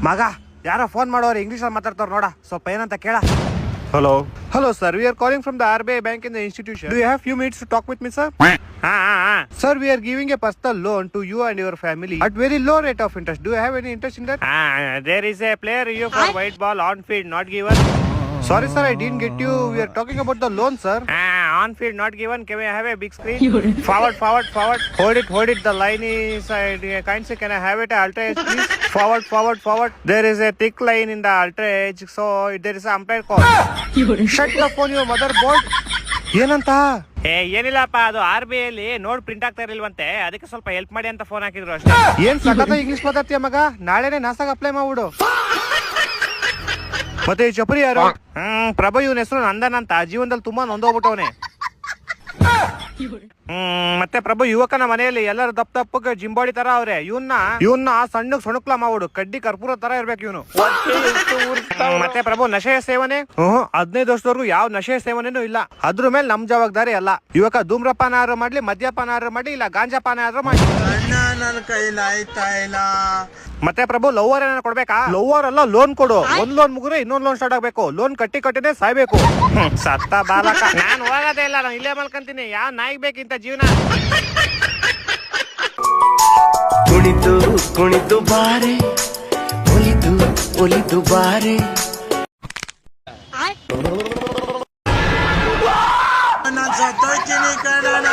ಮಗ ಯಾರೋ ಫೋನ್ ಮಾಡೋರು ಇಂಗ್ಲಿಷ್ ಅಲ್ಲಿ ಮಾತಾಡ್ತಾರ ನೋಡ, ಸ್ವಲ್ಪ ಏನಂತ ಕೇಳ. Hello sir, we are calling from the RBI bank in the institution. Do you have few minutes to talk with me, sir? Sir, we are giving a personal loan to you and your family at very low rate of interest. Do you have any interest in that? There is a player review for white ball on field not given. Sorry sir, I didn't get you. We are talking about the loan, sir. On field not given. Can we have a big screen? Forward. Hold it. The line is kindly. Can I have it ultra edge, please? Forward. There is a thick line in the ultra edge, so there is an umpire call. Shut the phone, your motherboard. ಏನಂತ? ಏನಿಲ್ಲಪ್ಪ, ಅದು RBI ಅಲ್ಲಿ ನೋಡ್ print ಆಗ್ತಾ ಇರಲಿಲ್ವಂತೆ, ಅದಕ್ಕೆ ಸ್ವಲ್ಪ help ಮಾಡಿ ಅಂತ ಫೋನ್ ಹಾಕಿದ್ರು ಅಷ್ಟೇ. ಏನ್ ಸಖತ್ ಇಂಗ್ಲಿಷ್ ಮಾತಾಡ್ತೀಯ ಮಗ, ನಾಳೆನೆ ನಾಸಾಗ ಅಪ್ಲೈ ಮಾಡ್ಬಿಡು. ಮತ್ತೆ ಈ ಚಪರಿ ಯಾರು? ಪ್ರಭು, ಇವನ ಹೆಸರು ನಂದನ್ ಅಂತ, ಜೀವನದಲ್ಲಿ ತುಂಬಾ ನೊಂದೋಗ್ಬಿಟ್ಟವನೆ. ಮತ್ತೆ ಪ್ರಭು, ಯುವಕನ ಮನೆಯಲ್ಲಿ ಎಲ್ಲರೂ ದಪ್ಪಗೆ ಜಿಂಬಾಡಿ ತರ ಅವ್ರೆ. ಇವನ್ನ ಸಣ್ಣಗ್ ಸೊಣಕ್ಲ ಮಾಡ್ಬಿಡು, ಕಡ್ಡಿ ಕರ್ಪೂರ ತರ ಇರ್ಬೇಕು ಇವನು. ಮತ್ತೆ ಪ್ರಭು, ನಶೆಯ ಸೇವನೆ 15 ವರ್ಷದವರೆಗೂ ಯಾವ ನಶೆ ಸೇವನೆನೂ ಇಲ್ಲ. ಅದ್ರ ಮೇಲೆ ನಮ್ ಜವಾಬ್ದಾರಿ ಅಲ್ಲ. ಯುವಕ ಧೂಮ್ರಪಾನ ಆದ್ರೂ ಮಾಡ್ಲಿ, ಮದ್ಯಪಾನ ಆದ್ರೂ ಮಾಡ್ಲಿ, ಇಲ್ಲ ಗಾಂಜಾಪಾನ ಆದ್ರೂ ಮಾಡ್ಲಿ. ನನ್ನ ಕೈಲಿ ಆಯ್ತಾ ಇಲ್ಲ. ಮತ್ತೆ ಪ್ರಭು, ಲವ್ವರ್ ಏನಾರ ಕೊಡ್ಬೇಕಾ? ಲವ್ವರ್ ಅಲ್ಲ, ಲೋನ್ ಕೊಡು. ಒಂದ್ ಲೋನ್ ಮುಗಿದ್ರೆ ಇನ್ನೊಂದ್ ಲೋನ್ ಸ್ಟಾರ್ಟ್ ಆಗ್ಬೇಕು. ಲೋನ್ ಕಟ್ಟಿನೇ ಸಾಯ್ಬೇಕು. ಸತ್ತ ಬಾಲಕ. ನಾನು ಹೋಗೋದೇ ಇಲ್ಲ, ನಾನು ಇಲ್ಲೇ ಮಲ್ಕೊಂತೀನಿ. ಯಾವ ನಾಯಿಗ್ ಬೇಕಿಂತ ಜೀವನ? ಕುಣಿತು ಬಾರೆ, ಒಲಿದು ಬಾರೆ. ನಾನು ಸತ್ತೋಯ್ತೀನಿ ಕಣ.